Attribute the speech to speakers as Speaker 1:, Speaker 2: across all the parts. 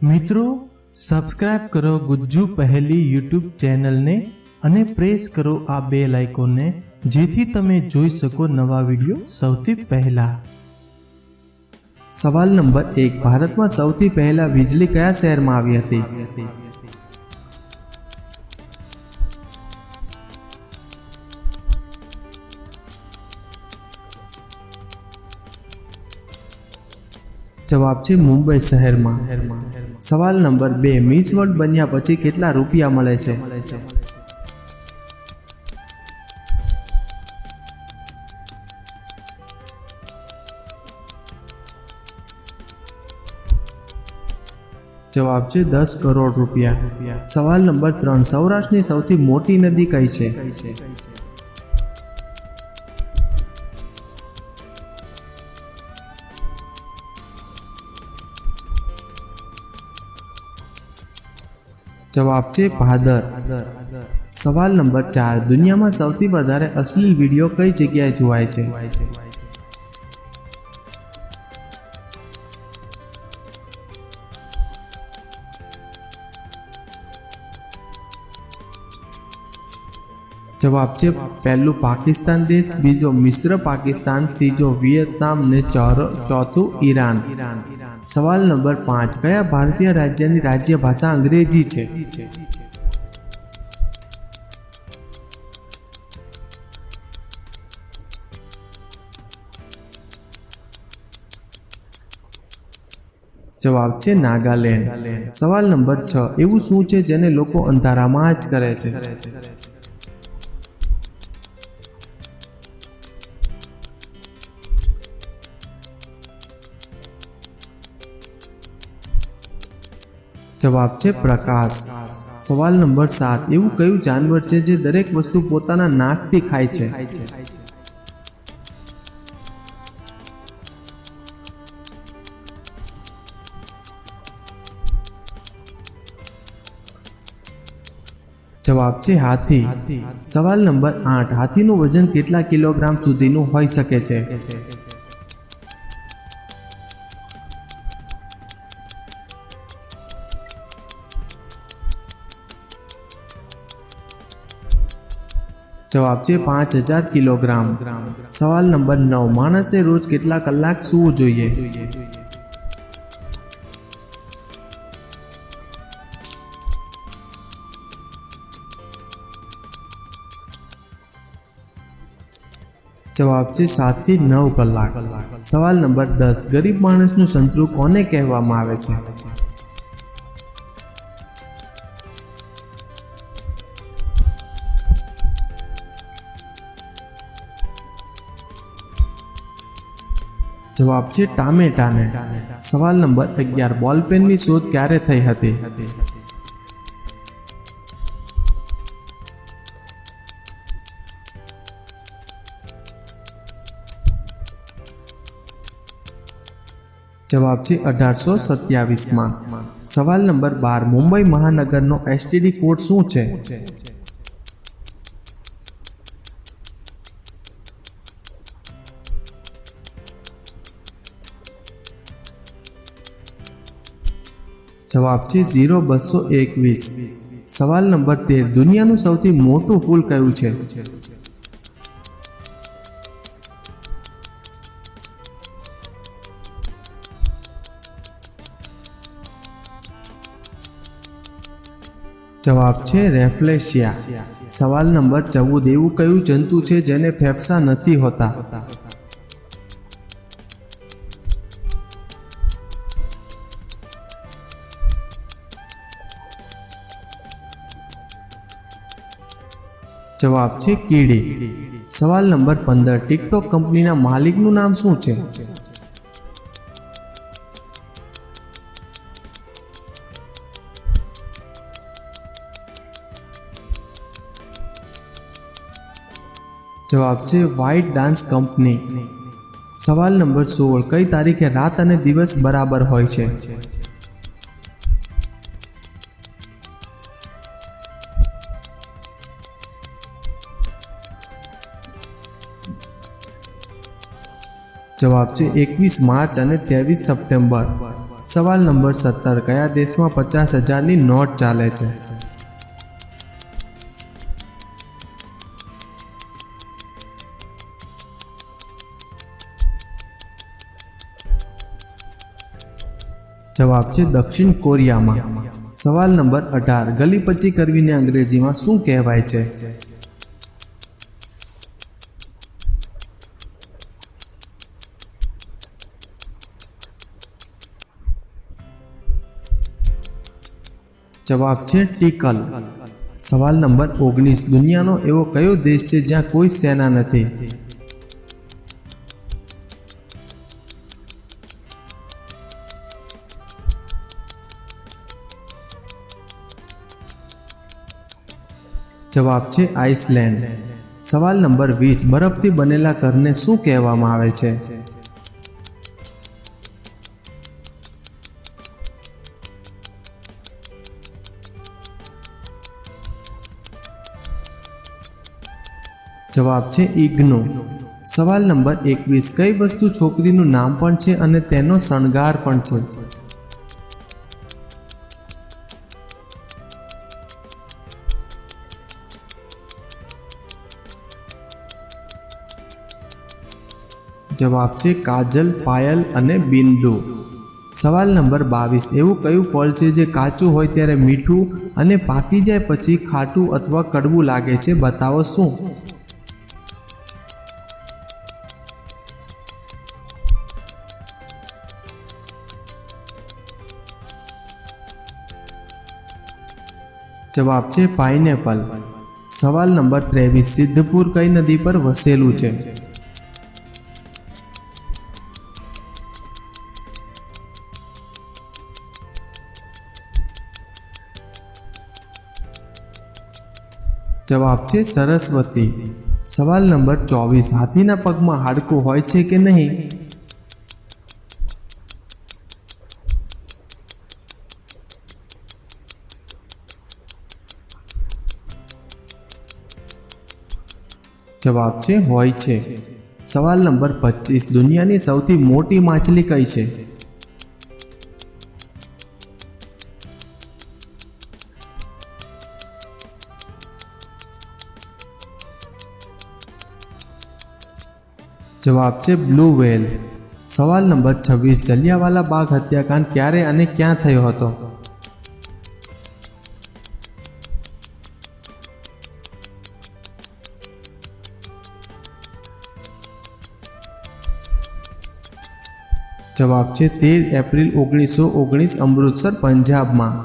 Speaker 1: મિત્રો સબસ્ક્રાઇબ કરો ગુજ્જુ પહેલી યુટ્યુબ ચેનલને અને પ્રેસ કરો આ બેલ આઇકોનને જેથી તમે જોઈ શકો નવા વિડિયો સૌથી પહેલા।
Speaker 2: સવાલ નંબર 1 ભારતમાં સૌથી પહેલા વીજળી કયા શહેરમાં આવી હતી? જવાબ છે મુંબઈ શહેરમાં। સવાલ નંબર 2 મિસ વર્લ્ડ બન્યા પછી કેટલા રૂપિયા મળે છે? જવાબ છે 10 કરોડ રૂપિયા। સવાલ નંબર 3 સૌરાષ્ટ્રની સૌથી મોટી નદી કઈ છે? જવાબ છે ભાદર। સવાલ નંબર 4 દુનિયામાં સૌથી વધારે અશ્લીલ વિડીયો કઈ જગ્યાએ જોવાય છે? જવાબ છે પહેલું પાકિસ્તાન દેશ, બીજો મિશ્ર પાકિસ્તાન, ત્રીજો વિયેતનામ ને ચોથું ઈરાન। સવાલ નંબર 5 કયા ભારતીય રાજ્યની રાજ્ય ભાષા અંગ્રેજી છે? જવાબ છે નાગાલેન્ડ। સવાલ નંબર 6 એવું શું છે જેને લોકો અંધારામાં જ કરે છે? જવાબ છે પ્રકાશ। સવાલ નંબર 7 એવું કયું જાનવર છે જે દરેક વસ્તુ પોતાના નાકથી ખાય છે? જવાબ છે હાથી। સવાલ નંબર 8 હાથીનું વજન કેટલા કિલોગ્રામ સુધીનું હોઈ શકે છે? જવાબ છે 5000 કિલોગ્રામ। સવાલ નંબર 9 માણસે રોજ કેટલા કલાક સૂવું જોઈએ? જવાબ છે 7 થી 9 કલાક। સવાલ નંબર 10 ગરીબ માણસનું સંતરું કોને કહેવામાં આવે છે? જવાબ છે ટામેટાને। સવાલ નંબર 11 બોલપેનની શોધ ક્યારે થઈ હતી? જવાબ છે 1827માં। સવાલ નંબર 12 મુંબઈ મહાનગરનો એસટીડી કોડ શું છે? જવાબ છે 0221। સવાલ નંબર 13 દુનિયાનું સૌથી મોટું ફૂલ કયું છે? જવાબ છે રેફ્લેશિયા। સવાલ નંબર 14 એવું કયું જંતુ છે જેને ફેફસા નથી હોતા? જવાબ છે કીડી। સવાલ નંબર 15 ટિકટોક કંપનીના માલિકનું નામ શું છે? જવાબ છે વ્હાઇટ ડાન્સ કંપની। સવાલ નંબર 16 કઈ તારીખે રાત અને દિવસ બરાબર હોય છે? જવાબ છે 21 માર્ચ અને 23 સપ્ટેમ્બર। સવાલ નંબર 17 કયા દેશમાં 50,000ની નોટ ચાલે છે? જવાબ છે દક્ષિણ કોરિયામાં. સવાલ નંબર 18 ગલીપચી કરવીને અંગ્રેજીમાં શું કહેવાય છે? જવાબ છે ટીકલ. સવાલ નંબર 19 દુનિયાનો એવો કયો દેશ છે જ્યાં કોઈ સેના નથી? જવાબ છે આઇસલેન્ડ. સવાલ નંબર 20 બરફથી બનેલા ઘરને શું કહેવામાં આવે છે? જવાબ છે ઇગ્નુ. સવાલ નંબર 21 કઈ વસ્તુ છોકરીનું નામ પણ છે અને તેનો શણગાર પણ છે? જવાબ છે કાજલ, પાયલ અને બિંદુ. સવાલ નંબર 22 એવું કયું ફળ છે જે કાચું હોય ત્યારે મીઠું અને પાકી જાય પછી ખાટું અથવા કડવું લાગે છે? બતાવો શું? જવાબ છે પાઇનેપલ. સવાલ નંબર 23 સિદ્ધપુર કઈ નદી પર વસેલું છે? જવાબ છે સરસ્વતી. સવાલ નંબર 24 હાથીના પગમાં હાડકું હોય છે કે નહીં? જવાબ છે હોય છે. સવાલ નંબર 25 દુનિયાની સૌથી મોટી માછલી કઈ છે? જવાબ છે બ્લુ વ્હેલ. સવાલ નંબર 26 જલિયાવાલા બાગ હત્યાકાંડ ક્યારે અને ક્યાં થયો હતો? જવાબ છે 13 એપ્રિલ 1919 અમૃતસર, પંજાબમાં.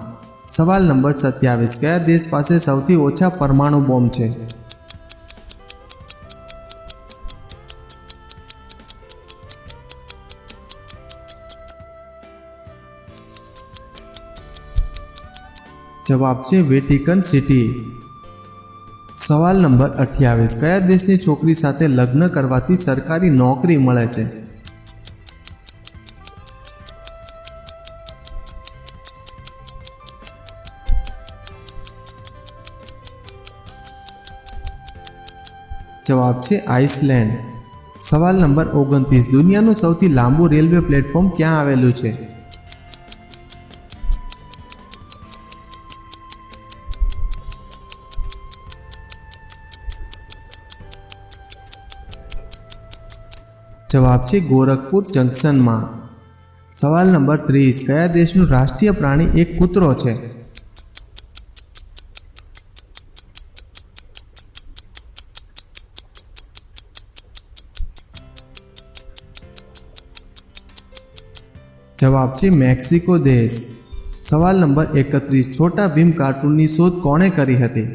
Speaker 2: સવાલ નંબર 27 કયા દેશ પાસે સૌથી ઓછા પરમાણુ બોમ્બ છે? જવાબ છે વેટિકન સિટી. સવાલ નંબર 28 કયા દેશની છોકરી સાથે લગ્ન કરવાથી સરકારી નોકરી મળે છે? જવાબ છે આઇસલેન્ડ. સવાલ નંબર 29 દુનિયાનું સૌથી લાંબુ રેલવે પ્લેટફોર્મ ક્યાં આવેલું છે? જવાબ છે ગોરખપુર જંકશનમાં. સવાલ નંબર 30 કયા દેશનું રાષ્ટ્રીય પ્રાણી એક કૂતરો છે? જવાબ છે મેક્સિકો દેશ. સવાલ નંબર 31 છોટા ભીમ કાર્ટૂનની શોધ કોણે કરી હતી?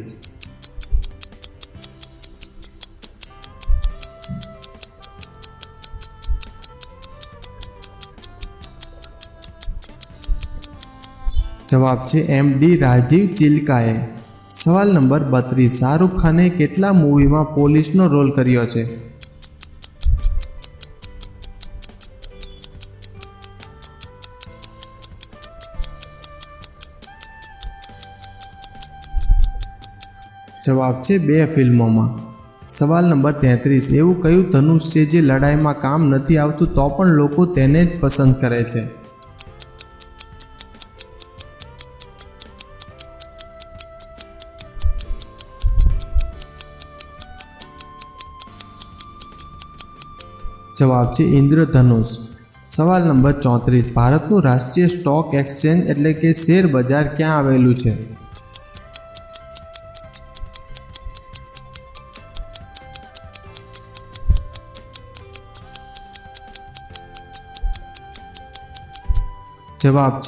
Speaker 2: જવાબ છે એમ.ડી. રાજીવ ચિલકાએ. સવાલ નંબર 32 શાહરૂખ ખાને કેટલા મૂવીમાં પોલીસનો રોલ કર્યો છે? જવાબ છે 2 ફિલ્મોમાં. સવાલ નંબર 33 એવું કયું ધનુષ છે જે લડાઈમાં કામ નથી આવતું તો પણ લોકો તેને જ પસંદ કરે છે? જવાબ છે ઇન્દ્રધનુષ. સવાલ નંબર 34. ભારતનું રાષ્ટ્રીય સ્ટોક એક્સચેન્જ એટલે કે શેર બજાર ક્યાં આવેલું છે? જવાબ